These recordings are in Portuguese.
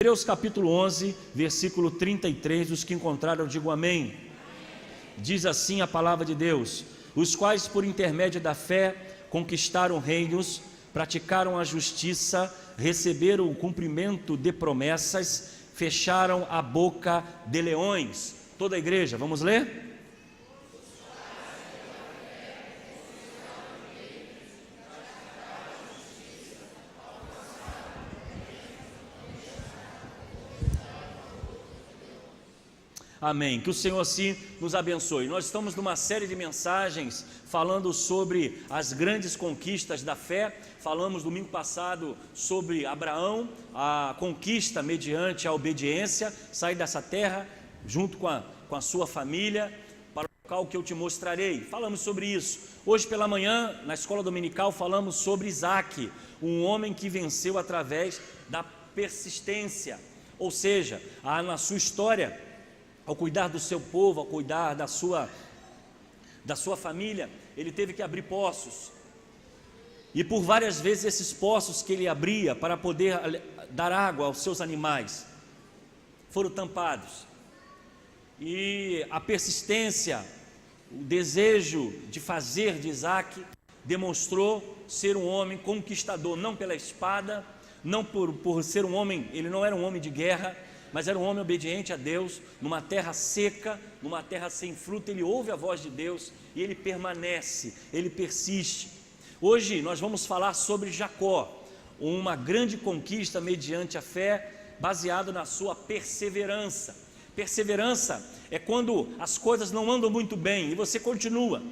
Hebreus capítulo 11, versículo 33, os que encontraram, digam amém. Diz assim a palavra de Deus: os quais por intermédio da fé conquistaram reinos, praticaram a justiça, receberam o cumprimento de promessas, fecharam a boca de leões. Toda a igreja, vamos ler? Amém, que o Senhor assim nos abençoe. Nós estamos numa série de mensagens falando sobre as grandes conquistas da fé. Falamos domingo passado sobre Abraão, a conquista mediante a obediência, sair dessa terra junto com a sua família para o local que eu te mostrarei. Falamos sobre isso. Hoje pela manhã, na escola dominical, falamos sobre Isaac, um homem que venceu através da persistência, ou seja, na sua história, ao cuidar do seu povo, ao cuidar da sua família, ele teve que abrir poços, e por várias vezes esses poços que ele abria para poder dar água aos seus animais, foram tampados, e a persistência, o desejo de fazer de Isaac, demonstrou ser um homem conquistador, não pela espada, não por ser um homem, ele não era um homem de guerra, mas era um homem obediente a Deus, numa terra seca, numa terra sem fruto. Ele ouve a voz de Deus e ele permanece, ele persiste. Hoje nós vamos falar sobre Jacó, uma grande conquista mediante a fé, baseado na sua perseverança. Perseverança é quando as coisas não andam muito bem e você continua.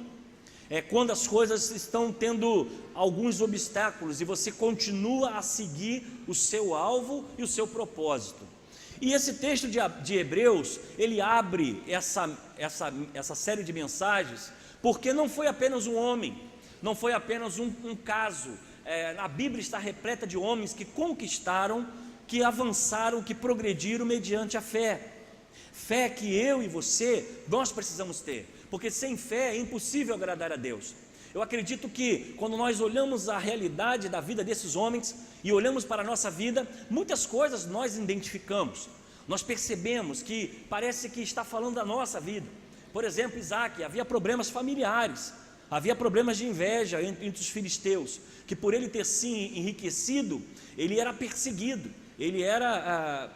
É quando as coisas estão tendo alguns obstáculos e você continua a seguir o seu alvo e o seu propósito. E esse texto de Hebreus, ele abre essa série de mensagens, porque não foi apenas um homem, não foi apenas um caso. A Bíblia está repleta de homens que conquistaram, que avançaram, que progrediram mediante a fé. Fé que eu e você, nós precisamos ter, porque sem fé é impossível agradar a Deus. Eu acredito que quando nós olhamos a realidade da vida desses homens e olhamos para a nossa vida, muitas coisas nós identificamos, nós percebemos que parece que está falando da nossa vida. Por exemplo, Isaac, havia problemas familiares, havia problemas de inveja entre os filisteus, que por ele ter se enriquecido, ele era perseguido, ele era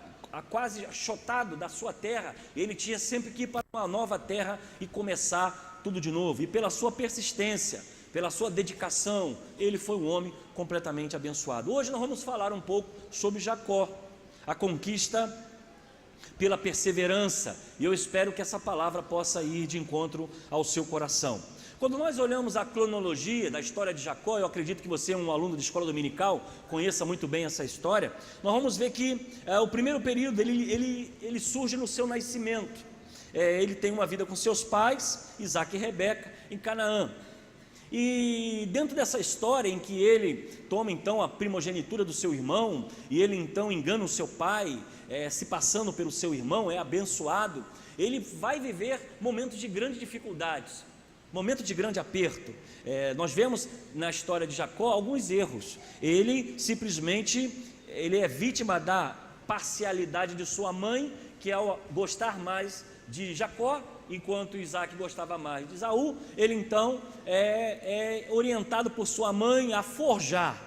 quase achotado da sua terra, ele tinha sempre que ir para uma nova terra e começar tudo de novo, e pela sua persistência, pela sua dedicação, ele foi um homem completamente abençoado. Hoje nós vamos falar um pouco sobre Jacó, a conquista pela perseverança, e eu espero que essa palavra possa ir de encontro ao seu coração. Quando nós olhamos a cronologia da história de Jacó, eu acredito que você é um aluno de escola dominical, conheça muito bem essa história. Nós vamos ver que o primeiro período, ele surge no seu nascimento. Ele tem uma vida com seus pais, Isaac e Rebeca, em Canaã. E dentro dessa história em que ele toma então a primogenitura do seu irmão, e ele então engana o seu pai, se passando pelo seu irmão, é abençoado, ele vai viver momentos de grandes dificuldades, momento de grande aperto. Nós vemos na história de Jacó alguns erros. Ele simplesmente é vítima da parcialidade de sua mãe, que ao gostar mais de Jacó, enquanto Isaac gostava mais de Esaú, ele então é orientado por sua mãe a forjar,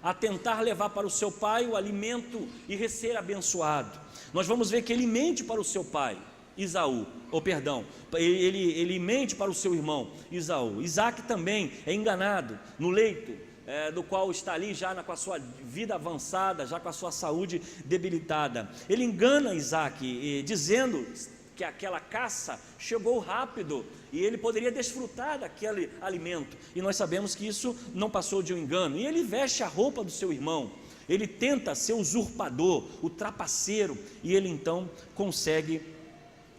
a tentar levar para o seu pai o alimento e ser abençoado. Nós vamos ver que ele mente para o seu pai, ele mente para o seu irmão Esaú. Isaac também é enganado no leito, do qual está ali já com a sua vida avançada, já com a sua saúde debilitada. Ele engana Isaac, dizendo que aquela caça chegou rápido e ele poderia desfrutar daquele alimento, e nós sabemos que isso não passou de um engano. E ele veste a roupa do seu irmão, ele tenta ser usurpador, o trapaceiro, e ele então consegue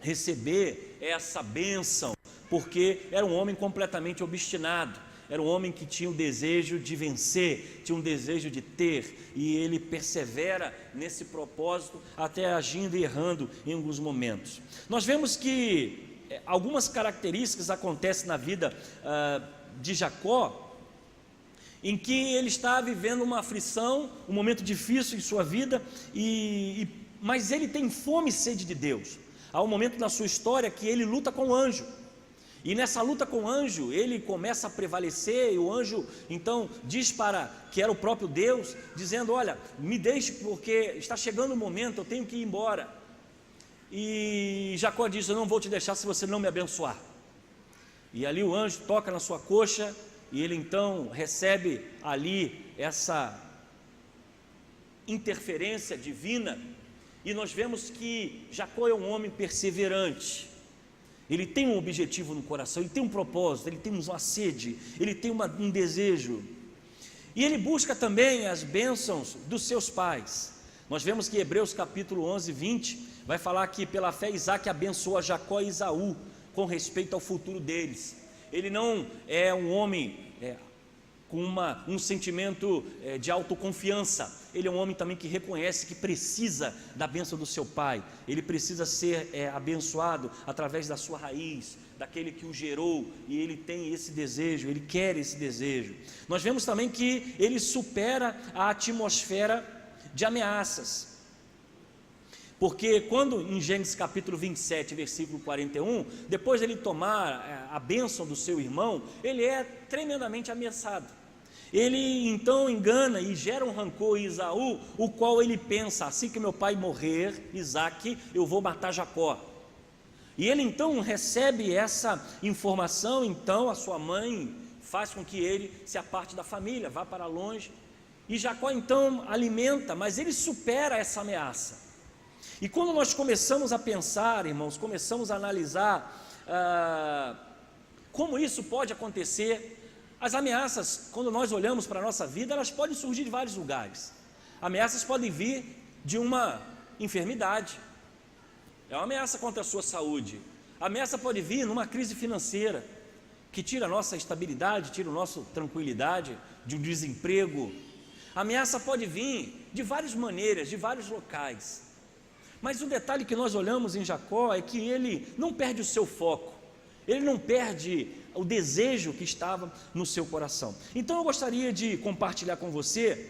receber essa bênção, porque era um homem completamente obstinado, era um homem que tinha o desejo de vencer, tinha um desejo de ter, e ele persevera nesse propósito, até agindo e errando em alguns momentos. Nós vemos que algumas características acontecem na vida de Jacó, em que ele está vivendo uma aflição, um momento difícil em sua vida, e mas ele tem fome e sede de Deus. Há um momento na sua história que ele luta com o anjo, e nessa luta com o anjo, ele começa a prevalecer, e o anjo então diz para, que era o próprio Deus, dizendo: olha, me deixe, porque está chegando o momento, eu tenho que ir embora. E Jacó diz: eu não vou te deixar se você não me abençoar. E ali o anjo toca na sua coxa, e ele então recebe ali essa interferência divina, e nós vemos que Jacó é um homem perseverante. Ele tem um objetivo no coração, ele tem um propósito, ele tem uma sede, ele tem um desejo, e ele busca também as bênçãos dos seus pais. Nós vemos que Hebreus capítulo 11, 20, vai falar que pela fé Isaac abençoa Jacó e Esaú, com respeito ao futuro deles. Ele não é um homem com um sentimento de autoconfiança. Ele é um homem também que reconhece que precisa da bênção do seu pai. Ele precisa ser abençoado através da sua raiz, daquele que o gerou, e ele tem esse desejo, ele quer esse desejo. Nós vemos também que ele supera a atmosfera de ameaças, porque quando em Gênesis capítulo 27, versículo 41, depois de ele tomar a bênção do seu irmão, ele é tremendamente ameaçado. Ele então engana e gera um rancor em Esaú, o qual ele pensa: assim que meu pai morrer, Isaac, eu vou matar Jacó. E ele então recebe essa informação, então a sua mãe faz com que ele se aparte da família, vá para longe, e Jacó então alimenta, mas ele supera essa ameaça. E quando nós começamos a pensar, irmãos, começamos a analisar como isso pode acontecer, as ameaças, quando nós olhamos para a nossa vida, elas podem surgir de vários lugares. Ameaças podem vir de uma enfermidade, é uma ameaça contra a sua saúde. A ameaça pode vir numa crise financeira, que tira a nossa estabilidade, tira a nossa tranquilidade, de um desemprego. A ameaça pode vir de várias maneiras, de vários locais. Mas o detalhe que nós olhamos em Jacó é que ele não perde o seu foco, ele não perde o desejo que estava no seu coração. Então eu gostaria de compartilhar com você,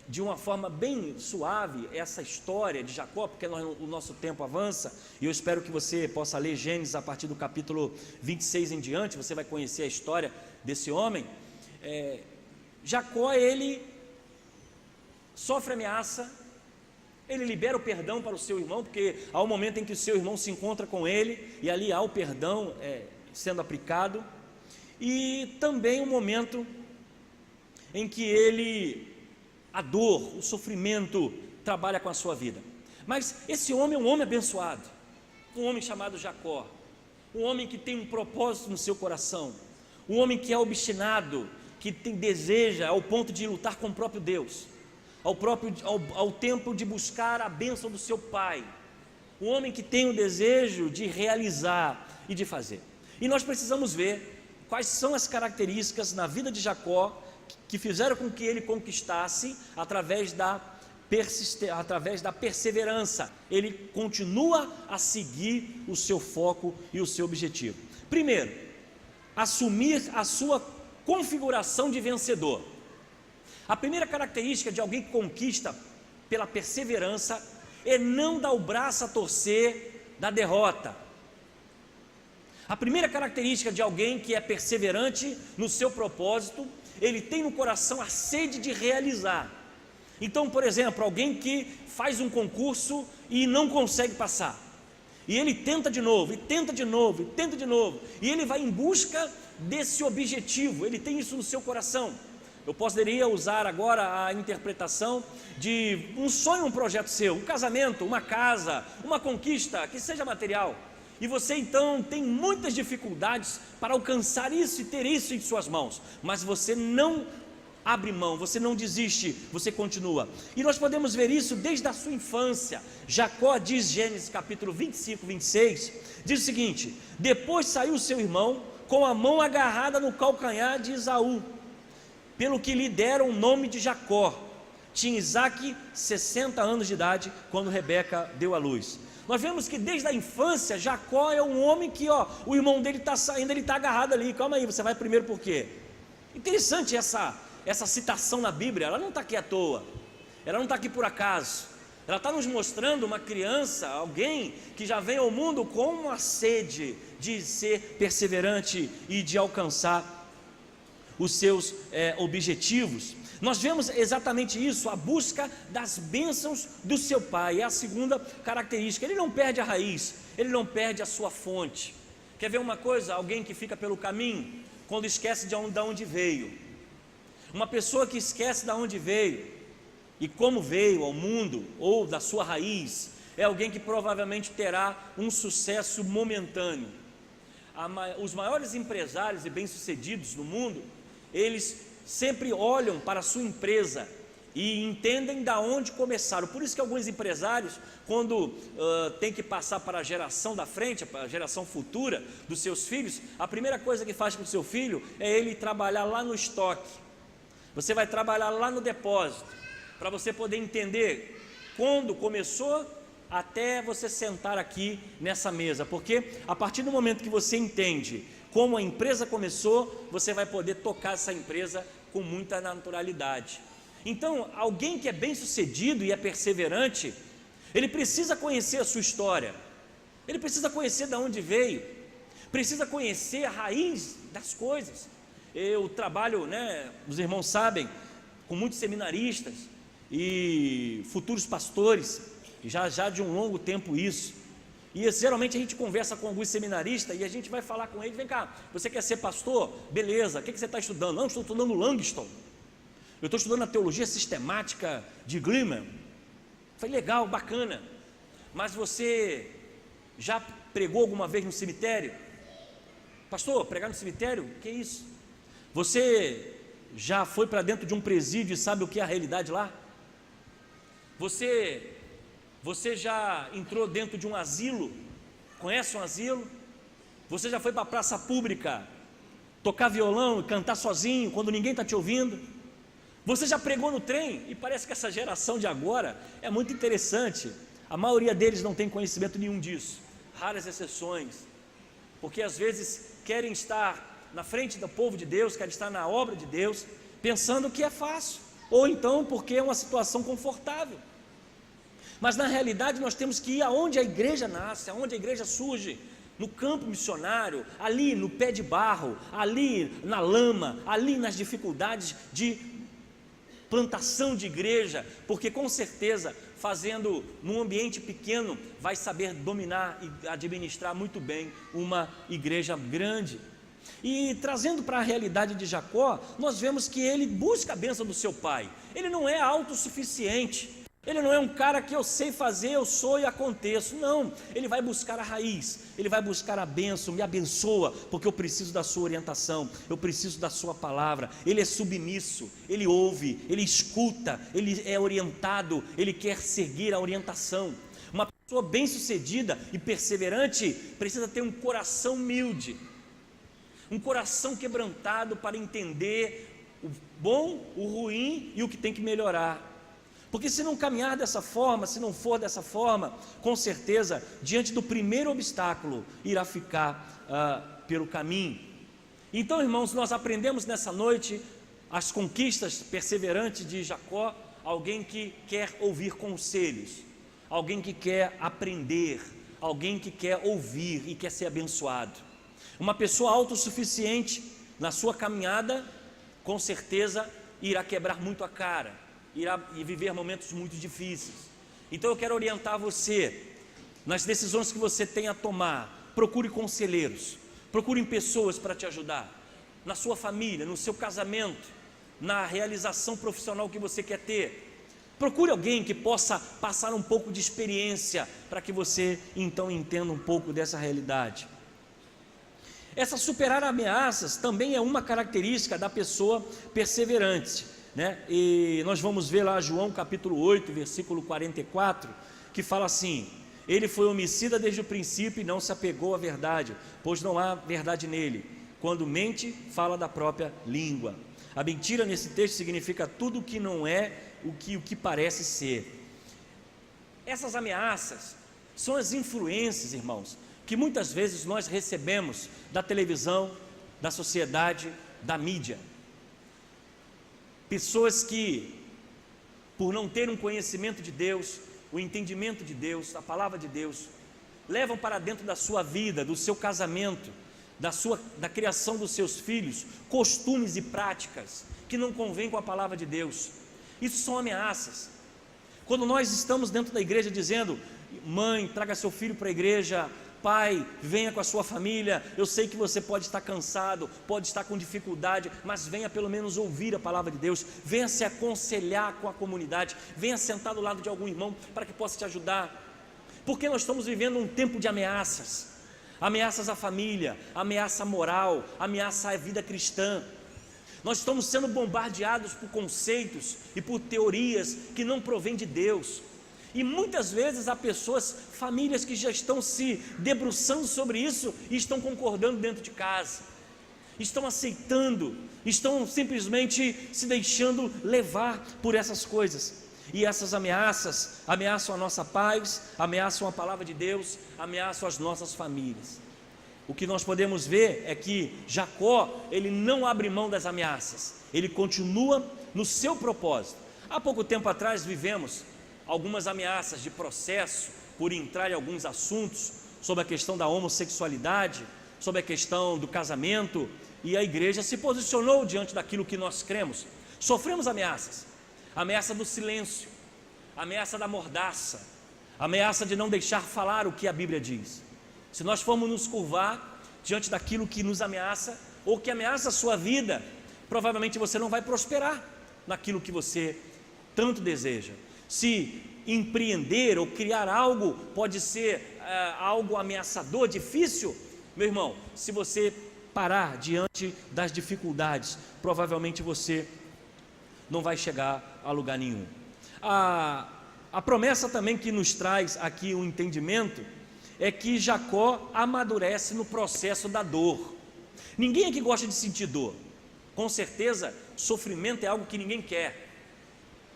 de uma forma bem suave, essa história de Jacó, porque o nosso tempo avança, e eu espero que você possa ler Gênesis a partir do capítulo 26 em diante, você vai conhecer a história desse homem. Jacó, ele sofre ameaça, ele libera o perdão para o seu irmão, porque há um momento em que o seu irmão se encontra com ele, e ali há o perdão sendo aplicado, e também um momento em que a dor, o sofrimento trabalha com a sua vida. Mas esse homem é um homem abençoado, um homem chamado Jacó, um homem que tem um propósito no seu coração, um homem que é obstinado, que deseja ao ponto de lutar com o próprio Deus, ao tempo de buscar a bênção do seu pai, um homem que tem o desejo de realizar e de fazer. E nós precisamos ver quais são as características na vida de Jacó que fizeram com que ele conquistasse através da perseverança. Ele continua a seguir o seu foco e o seu objetivo. Primeiro, assumir a sua configuração de vencedor. A primeira característica de alguém que conquista pela perseverança é não dar o braço a torcer da derrota. A primeira característica de alguém que é perseverante no seu propósito, ele tem no coração a sede de realizar. Então, por exemplo, alguém que faz um concurso e não consegue passar, e ele tenta de novo, e tenta de novo, e tenta de novo, e ele vai em busca desse objetivo, ele tem isso no seu coração. Eu poderia usar agora a interpretação de um sonho, um projeto seu, um casamento, uma casa, uma conquista, que seja material, e você então tem muitas dificuldades para alcançar isso e ter isso em suas mãos, mas você não abre mão, você não desiste, você continua. E nós podemos ver isso desde a sua infância. Jacó diz, Gênesis capítulo 25, 26, diz o seguinte: depois saiu seu irmão com a mão agarrada no calcanhar de Esaú, pelo que lhe deram o nome de Jacó. Tinha Isaac 60 anos de idade quando Rebeca deu à luz. Nós vemos que desde a infância Jacó é um homem que o irmão dele está saindo, ele está agarrado ali. Calma aí, você vai primeiro por quê? Interessante essa citação na Bíblia, ela não está aqui à toa, ela não está aqui por acaso. Ela está nos mostrando uma criança, alguém que já vem ao mundo com uma sede de ser perseverante e de alcançar os seus objetivos. Nós vemos exatamente isso, a busca das bênçãos do seu pai. É a segunda característica. Ele não perde a raiz, ele não perde a sua fonte. Quer ver uma coisa? Alguém que fica pelo caminho, quando esquece de onde veio. Uma pessoa que esquece de onde veio e como veio ao mundo, ou da sua raiz, é alguém que provavelmente terá um sucesso momentâneo. Os maiores empresários e bem-sucedidos no mundo, eles sempre olham para a sua empresa e entendem da onde começaram. Por isso que alguns empresários, quando tem que passar para a geração da frente, para a geração futura dos seus filhos, a primeira coisa que faz com o seu filho é ele trabalhar lá no estoque. Você vai trabalhar lá no depósito, para você poder entender quando começou até você sentar aqui nessa mesa, porque a partir do momento que você entende como a empresa começou, você vai poder tocar essa empresa com muita naturalidade. Então, alguém que é bem sucedido e é perseverante, ele precisa conhecer a sua história, ele precisa conhecer de onde veio, precisa conhecer a raiz das coisas. Eu trabalho, os irmãos sabem, com muitos seminaristas e futuros pastores, já de um longo tempo isso. E geralmente a gente conversa com alguns seminaristas e a gente vai falar com eles: vem cá, você quer ser pastor? Beleza, o que você está estudando? Não, estou estudando Langston, eu estou estudando a teologia sistemática de Gleeman. Foi legal, bacana, mas você já pregou alguma vez no cemitério? Pastor, pregar no cemitério? Que isso? Você já foi para dentro de um presídio e sabe o que é a realidade lá? Você já entrou dentro de um asilo? Conhece um asilo? Você já foi para a praça pública tocar violão e cantar sozinho quando ninguém está te ouvindo? Você já pregou no trem? E parece que essa geração de agora é muito interessante. A maioria deles não tem conhecimento nenhum disso, raras exceções, porque às vezes querem estar na frente do povo de Deus, querem estar na obra de Deus, pensando que é fácil, ou então porque é uma situação confortável. Mas na realidade nós temos que ir aonde a igreja nasce, aonde a igreja surge, no campo missionário, ali no pé de barro, ali na lama, ali nas dificuldades de plantação de igreja, porque com certeza, fazendo num ambiente pequeno, vai saber dominar e administrar muito bem uma igreja grande. E trazendo para a realidade de Jacó, nós vemos que ele busca a bênção do seu pai. Ele não é autossuficiente, ele não é um cara que eu sei fazer, eu sou e aconteço. Não, ele vai buscar a raiz, ele vai buscar a bênção. Me abençoa, porque eu preciso da sua orientação, eu preciso da sua palavra. Ele é submisso, ele ouve, ele escuta, ele é orientado, ele quer seguir a orientação. Uma pessoa bem sucedida e perseverante precisa ter um coração humilde, um coração quebrantado para entender o bom, o ruim e o que tem que melhorar. Porque se não caminhar dessa forma, se não for dessa forma, com certeza, diante do primeiro obstáculo, irá ficar pelo caminho. Então, irmãos, nós aprendemos nessa noite as conquistas perseverantes de Jacó, alguém que quer ouvir conselhos, alguém que quer aprender, alguém que quer ouvir e quer ser abençoado. Uma pessoa autossuficiente na sua caminhada, com certeza irá quebrar muito a cara, irá viver momentos muito difíceis. Então eu quero orientar você, nas decisões que você tem a tomar, procure conselheiros, procure pessoas para te ajudar, na sua família, no seu casamento, na realização profissional que você quer ter. Procure alguém que possa passar um pouco de experiência, para que você então entenda um pouco dessa realidade. Essa superar ameaças também é uma característica da pessoa perseverante, E nós vamos ver lá João capítulo 8, versículo 44, que fala assim: ele foi homicida desde o princípio e não se apegou à verdade, pois não há verdade nele. Quando mente, fala da própria língua. A mentira nesse texto significa tudo o que não é o que parece ser. Essas ameaças são as influências, irmãos, que muitas vezes nós recebemos da televisão, da sociedade, da mídia. Pessoas que, por não ter um conhecimento de Deus, o entendimento de Deus, a palavra de Deus, levam para dentro da sua vida, do seu casamento, da criação dos seus filhos, costumes e práticas que não convêm com a palavra de Deus. Isso são ameaças. Quando nós estamos dentro da igreja dizendo: mãe, traga seu filho para a igreja, pai, venha com a sua família, eu sei que você pode estar cansado, pode estar com dificuldade, mas venha pelo menos ouvir a palavra de Deus, venha se aconselhar com a comunidade, venha sentar do lado de algum irmão para que possa te ajudar, porque nós estamos vivendo um tempo de ameaças, ameaças à família, ameaça moral, ameaça à vida cristã. Nós estamos sendo bombardeados por conceitos e por teorias que não provêm de Deus. E muitas vezes há pessoas, famílias que já estão se debruçando sobre isso e estão concordando dentro de casa, estão aceitando, estão simplesmente se deixando levar por essas coisas. E essas ameaças ameaçam a nossa paz, ameaçam a palavra de Deus, ameaçam as nossas famílias. O que nós podemos ver é que Jacó, ele não abre mão das ameaças, ele continua no seu propósito. Há pouco tempo atrás vivemos algumas ameaças de processo por entrar em alguns assuntos sobre a questão da homossexualidade, sobre a questão do casamento, e a igreja se posicionou diante daquilo que nós cremos. Sofremos ameaças, ameaça do silêncio, ameaça da mordaça, ameaça de não deixar falar o que a Bíblia diz. Se nós formos nos curvar diante daquilo que nos ameaça, ou que ameaça a sua vida, provavelmente você não vai prosperar naquilo que você tanto deseja. Se empreender ou criar algo pode ser algo ameaçador, difícil, meu irmão, se você parar diante das dificuldades, provavelmente você não vai chegar a lugar nenhum. A promessa também que nos traz aqui um entendimento é que Jacó amadurece no processo da dor. Ninguém aqui gosta de sentir dor. Com certeza, sofrimento é algo que ninguém quer.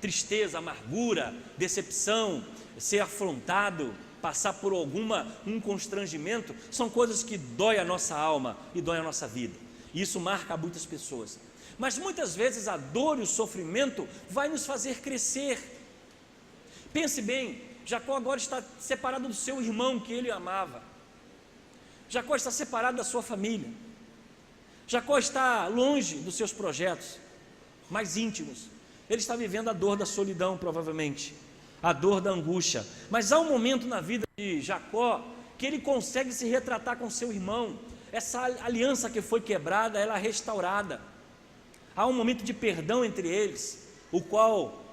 Tristeza, amargura, decepção, ser afrontado, passar por um constrangimento, são coisas que dói a nossa alma e dói a nossa vida. E isso marca muitas pessoas. Mas muitas vezes a dor e o sofrimento vai nos fazer crescer. Pense bem, Jacó agora está separado do seu irmão que ele amava. Jacó está separado da sua família. Jacó está longe dos seus projetos mais íntimos. Ele está vivendo a dor da solidão, provavelmente, a dor da angústia. Mas há um momento na vida de Jacó que ele consegue se retratar com seu irmão. Essa aliança que foi quebrada, ela é restaurada. Há um momento de perdão entre eles, o qual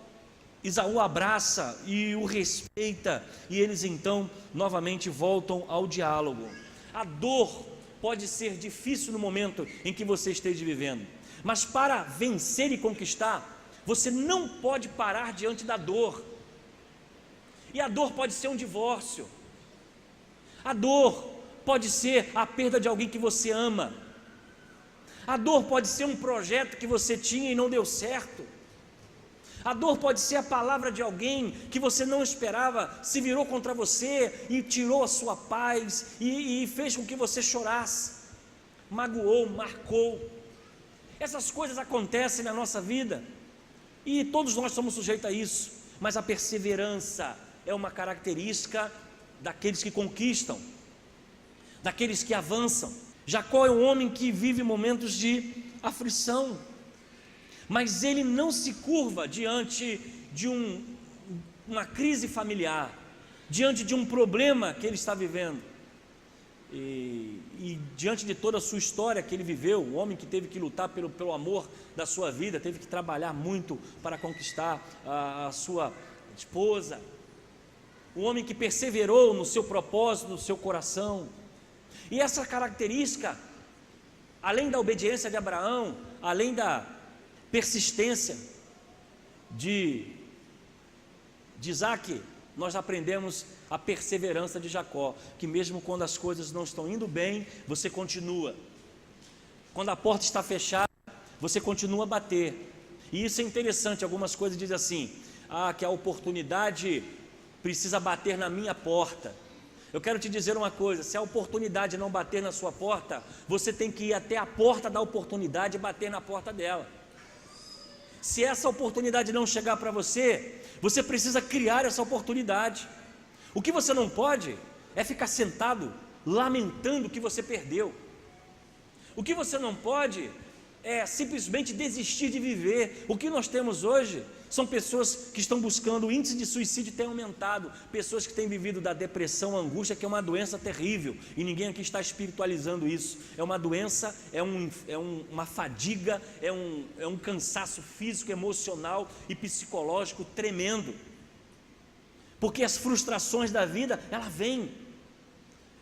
Esaú abraça e o respeita, e eles então novamente voltam ao diálogo. A dor pode ser difícil no momento em que você esteja vivendo, mas para vencer e conquistar, você não pode parar diante da dor. E a dor pode ser um divórcio, a dor pode ser a perda de alguém que você ama, a dor pode ser um projeto que você tinha e não deu certo. A dor pode ser a palavra de alguém que você não esperava, se virou contra você e tirou a sua paz e fez com que você chorasse, magoou, marcou. Essas coisas acontecem na nossa vida e todos nós somos sujeitos a isso, mas a perseverança é uma característica daqueles que conquistam, daqueles que avançam. Jacó é um homem que vive momentos de aflição, mas ele não se curva diante de uma crise familiar, diante de um problema que ele está vivendo, e diante de toda a sua história que ele viveu, o homem que teve que lutar pelo amor da sua vida, teve que trabalhar muito para conquistar a sua esposa, o homem que perseverou no seu propósito, no seu coração. E essa característica, além da obediência de Abraão, além da persistência de Isaac, nós aprendemos a perseverança de Jacó, que mesmo quando as coisas não estão indo bem, você continua. Quando a porta está fechada, você continua a bater. E isso é interessante, algumas coisas dizem assim, que a oportunidade precisa bater na minha porta. Eu quero te dizer uma coisa, se a oportunidade não bater na sua porta, você tem que ir até a porta da oportunidade e bater na porta dela. Se essa oportunidade não chegar para você, você precisa criar essa oportunidade. O que você não pode é ficar sentado lamentando o que você perdeu. O que você não pode é simplesmente desistir de viver. O que nós temos hoje são pessoas que estão buscando, o índice de suicídio tem aumentado, pessoas que têm vivido da depressão, angústia, que é uma doença terrível, e ninguém aqui está espiritualizando isso. É uma doença, uma fadiga, é um cansaço físico, emocional e psicológico tremendo, porque as frustrações da vida, ela vem,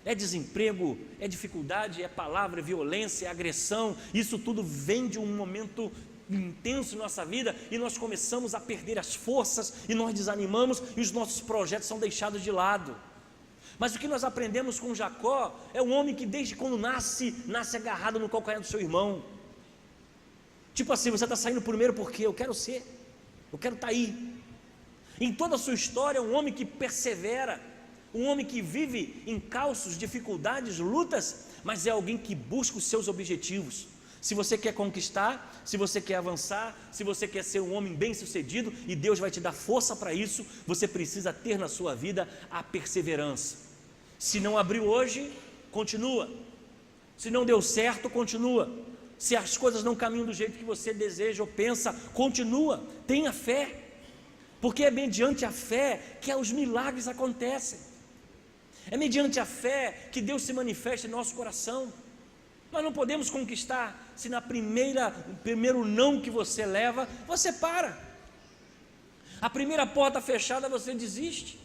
é desemprego, é dificuldade, é palavra, é violência, é agressão, isso tudo vem de um momento intenso em nossa vida, e nós começamos a perder as forças, e nós desanimamos, e os nossos projetos são deixados de lado. Mas o que nós aprendemos com Jacó, é um homem que desde quando nasce agarrado no calcanhar do seu irmão, tipo assim, você está saindo primeiro porque eu quero estar aí. Em toda a sua história, um homem que persevera, um homem que vive em encalços, dificuldades, lutas, mas é alguém que busca os seus objetivos. Se você quer conquistar, se você quer avançar, se você quer ser um homem bem sucedido, e Deus vai te dar força para isso, você precisa ter na sua vida a perseverança. Se não abriu hoje, continua. Se não deu certo, continua. Se as coisas não caminham do jeito que você deseja ou pensa, continua, tenha fé, porque é mediante a fé que os milagres acontecem. É mediante a fé que Deus se manifesta em nosso coração. Nós não podemos conquistar se no primeiro não que você leva, você para. A primeira porta fechada, você desiste.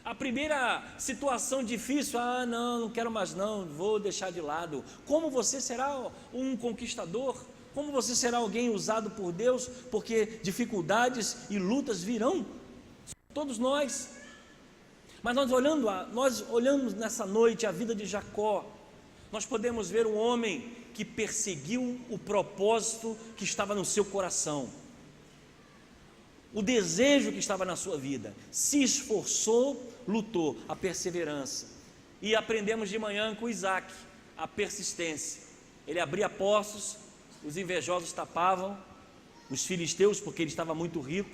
A primeira situação difícil, não quero mais não, vou deixar de lado. Como você será um conquistador? Como você será alguém usado por Deus? Porque dificuldades e lutas virão, todos nós. Mas nós olhamos nessa noite a vida de Jacó, nós podemos ver um homem que perseguiu o propósito que estava no seu coração, o desejo que estava na sua vida, se esforçou, lutou, a perseverança. E aprendemos de manhã com Isaac, a persistência. Ele abria poços, os invejosos tapavam, os filisteus, porque ele estava muito rico,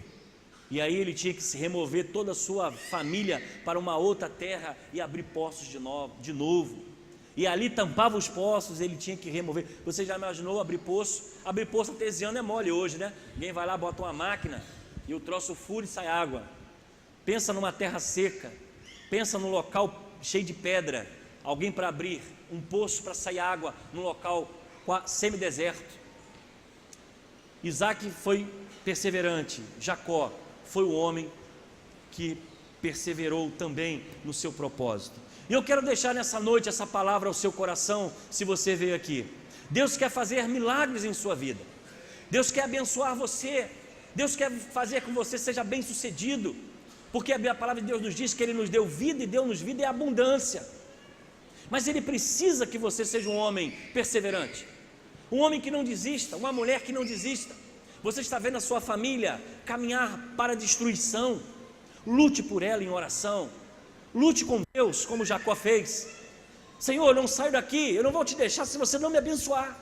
e aí ele tinha que se remover toda a sua família para uma outra terra e abrir poços de novo. E ali tampava os poços, ele tinha que remover. Você já imaginou abrir poço? Abrir poço artesiano é mole hoje, né? Ninguém vai lá, bota uma máquina e o troço fura e sai água. Pensa numa terra seca, pensa num local cheio de pedra, alguém para abrir um poço para sair água num local semideserto. Isaac foi perseverante, Jacó foi o homem que perseverou também no seu propósito. E eu quero deixar nessa noite essa palavra ao seu coração, se você veio aqui. Deus quer fazer milagres em sua vida, Deus quer abençoar você, Deus quer fazer com que você seja bem sucedido, porque a palavra de Deus nos diz que Ele nos deu vida, e deu-nos vida e abundância. Mas Ele precisa que você seja um homem perseverante, um homem que não desista, uma mulher que não desista. Você está vendo a sua família caminhar para a destruição, lute por ela em oração, lute com Deus, como Jacó fez. Senhor, eu não saio daqui, eu não vou te deixar se você não me abençoar.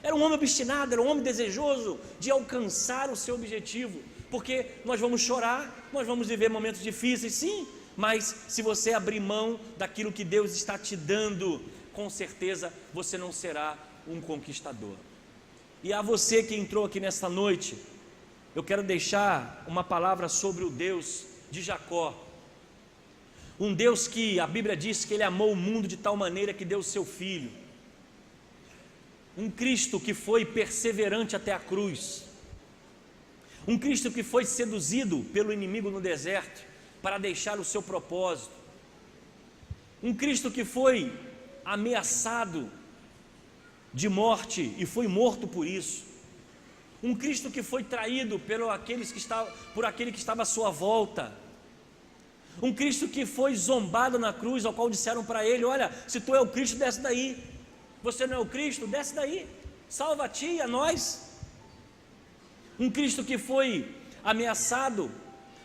Era um homem obstinado, era um homem desejoso de alcançar o seu objetivo, porque nós vamos chorar, nós vamos viver momentos difíceis, sim, mas se você abrir mão daquilo que Deus está te dando, com certeza você não será um conquistador. E a você que entrou aqui nesta noite, eu quero deixar uma palavra sobre o Deus de Jacó, um Deus que a Bíblia diz que Ele amou o mundo de tal maneira que deu o seu Filho, um Cristo que foi perseverante até a cruz, um Cristo que foi seduzido pelo inimigo no deserto para deixar o seu propósito, um Cristo que foi ameaçado de morte e foi morto por isso, um Cristo que foi traído por aquele que estava à sua volta, um Cristo que foi zombado na cruz, ao qual disseram para ele: olha, se tu é o Cristo, desce daí. Você não é o Cristo? Desce daí, salva a ti e a nós. Um Cristo que foi ameaçado,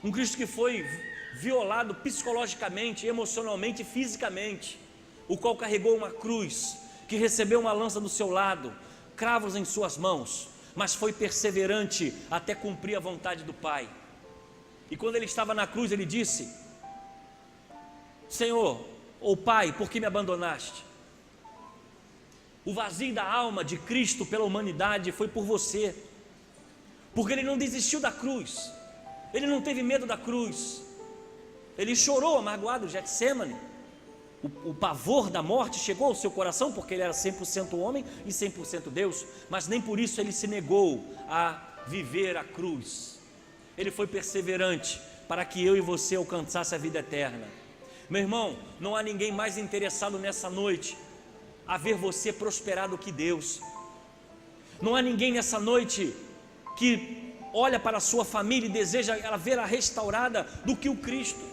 um Cristo que foi violado psicologicamente, emocionalmente e fisicamente, o qual carregou uma cruz, que recebeu uma lança do seu lado, cravos em suas mãos, mas foi perseverante até cumprir a vontade do Pai. E quando ele estava na cruz, ele disse: Senhor, ou Pai, por que me abandonaste? O vazio da alma de Cristo pela humanidade foi por você, porque ele não desistiu da cruz, ele não teve medo da cruz, ele chorou amargoado, Getsêmani. O pavor da morte chegou ao seu coração, porque ele era 100% homem e 100% Deus, mas nem por isso ele se negou a viver a cruz. Ele foi perseverante para que eu e você alcançasse a vida eterna. Meu irmão, não há ninguém mais interessado nessa noite a ver você prosperar do que Deus. Não há ninguém nessa noite que olha para a sua família e deseja ela vê-la restaurada do que o Cristo.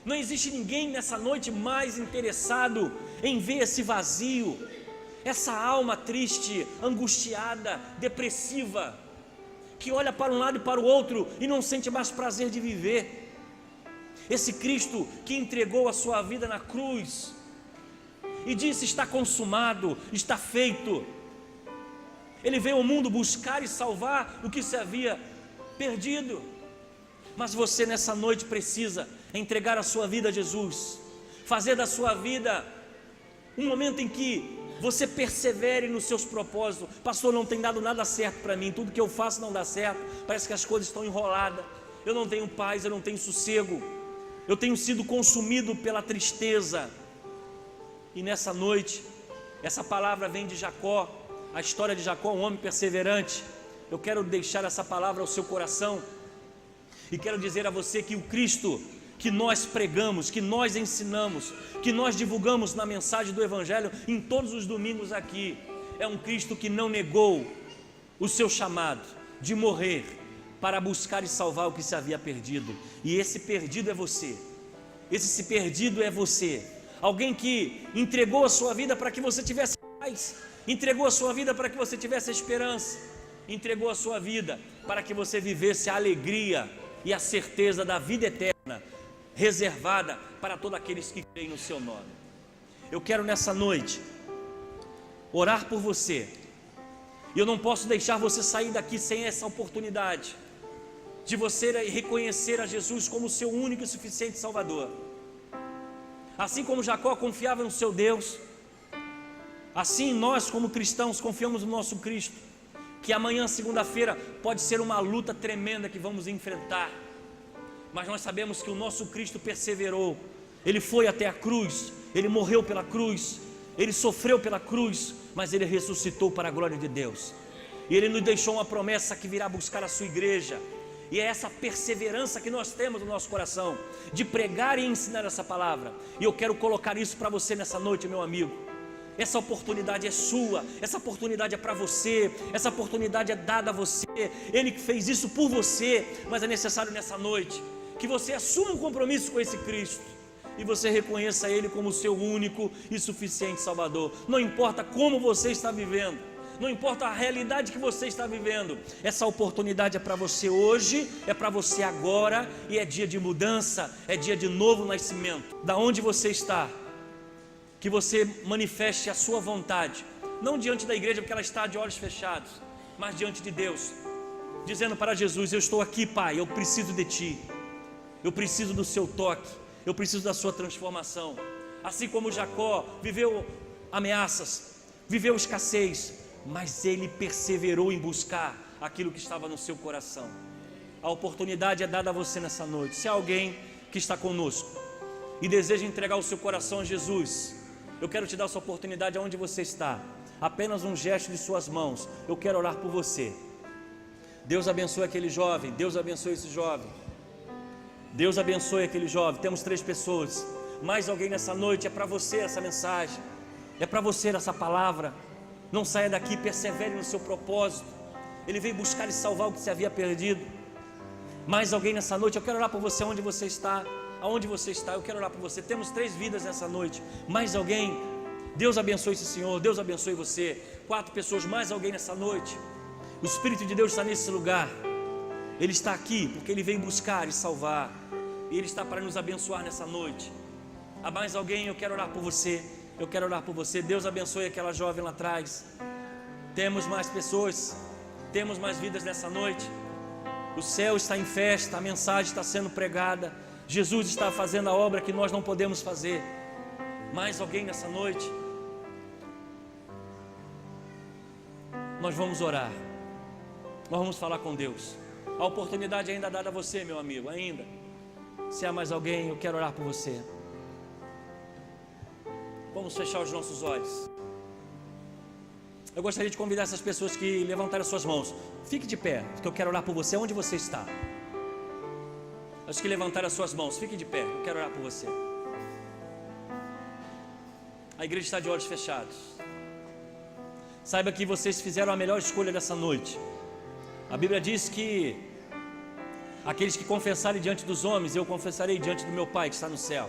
Não existe ninguém nessa noite mais interessado em ver esse vazio, essa alma triste, angustiada, depressiva, que olha para um lado e para o outro e não sente mais prazer de viver. Esse Cristo que entregou a sua vida na cruz e disse: está consumado, está feito. Ele veio ao mundo buscar e salvar o que se havia perdido. Mas você nessa noite precisa entregar a sua vida a Jesus, fazer da sua vida um momento em que você persevere nos seus propósitos. Pastor, não tem dado nada certo para mim, tudo que eu faço não dá certo, parece que as coisas estão enroladas, eu não tenho paz, eu não tenho sossego, eu tenho sido consumido pela tristeza. E nessa noite, essa palavra vem de Jacó, a história de Jacó, um homem perseverante. Eu quero deixar essa palavra ao seu coração e quero dizer a você que o Cristo que nós pregamos, que nós ensinamos, que nós divulgamos na mensagem do Evangelho em todos os domingos aqui, é um Cristo que não negou o seu chamado de morrer para buscar e salvar o que se havia perdido. E esse perdido é você, esse perdido é você, alguém que entregou a sua vida para que você tivesse paz, entregou a sua vida para que você tivesse esperança, entregou a sua vida para que você vivesse a alegria e a certeza da vida eterna, reservada para todos aqueles que creem no seu nome. Eu quero nessa noite orar por você, e eu não posso deixar você sair daqui sem essa oportunidade de você reconhecer a Jesus como seu único e suficiente Salvador. Assim como Jacó confiava no seu Deus, assim nós como cristãos confiamos no nosso Cristo, que amanhã, segunda-feira, pode ser uma luta tremenda que vamos enfrentar, mas nós sabemos que o nosso Cristo perseverou, Ele foi até a cruz, Ele morreu pela cruz, Ele sofreu pela cruz, mas Ele ressuscitou para a glória de Deus, e Ele nos deixou uma promessa que virá buscar a sua igreja, e é essa perseverança que nós temos no nosso coração, de pregar e ensinar essa palavra, e eu quero colocar isso para você nessa noite, meu amigo. Essa oportunidade é sua, essa oportunidade é para você, essa oportunidade é dada a você, Ele que fez isso por você, mas é necessário nessa noite que você assuma um compromisso com esse Cristo e você reconheça Ele como seu único e suficiente Salvador. Não importa como você está vivendo, não importa a realidade que você está vivendo, essa oportunidade é para você hoje, é para você agora, e é dia de mudança, é dia de novo nascimento. Da onde você está, que você manifeste a sua vontade, não diante da igreja porque ela está de olhos fechados, mas diante de Deus, dizendo para Jesus: eu estou aqui, Pai, eu preciso de Ti, eu preciso do Seu toque, eu preciso da Sua transformação. Assim como Jacó viveu ameaças, viveu escassez, mas ele perseverou em buscar aquilo que estava no seu coração. A oportunidade é dada a você nessa noite. Se há alguém que está conosco e deseja entregar o seu coração a Jesus, eu quero te dar essa oportunidade aonde você está, apenas um gesto de suas mãos, eu quero orar por você. Deus abençoe aquele jovem, Deus abençoe esse jovem, Deus abençoe aquele jovem. Temos 3 pessoas, mais alguém nessa noite, é para você essa mensagem, é para você essa palavra. Não saia daqui, persevere no seu propósito, Ele veio buscar e salvar o que se havia perdido. Mais alguém nessa noite, eu quero orar por você onde você está, aonde você está, eu quero orar por você. Temos 3 vidas nessa noite, mais alguém? Deus abençoe esse senhor, Deus abençoe você. 4 pessoas, mais alguém nessa noite? O Espírito de Deus está nesse lugar, Ele está aqui porque Ele veio buscar e salvar, e Ele está para nos abençoar nessa noite. Há mais alguém? Eu quero orar por você, eu quero orar por você. Deus abençoe aquela jovem lá atrás. Temos mais pessoas, temos mais vidas nessa noite. O céu está em festa, a mensagem está sendo pregada, Jesus está fazendo a obra que nós não podemos fazer. Mais alguém nessa noite? Nós vamos orar, nós vamos falar com Deus. A oportunidade ainda é dada a você, meu amigo, ainda. Se há mais alguém, eu quero orar por você. Vamos fechar os nossos olhos. Eu gostaria de convidar essas pessoas que levantaram as suas mãos. Fique de pé, porque eu quero orar por você onde você está. As que levantaram as suas mãos, fique de pé, eu quero orar por você. A igreja está de olhos fechados. Saiba que vocês fizeram a melhor escolha dessa noite. A Bíblia diz que aqueles que confessarem diante dos homens, eu confessarei diante do meu Pai que está no céu.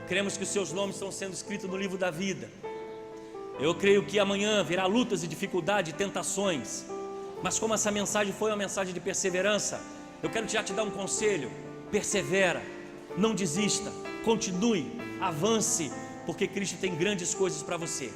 Cremos que os seus nomes estão sendo escritos no livro da vida. Eu creio que amanhã virá lutas e dificuldades e tentações, mas como essa mensagem foi uma mensagem de perseverança, eu quero já te dar um conselho: persevera, não desista, continue, avance, porque Cristo tem grandes coisas para você.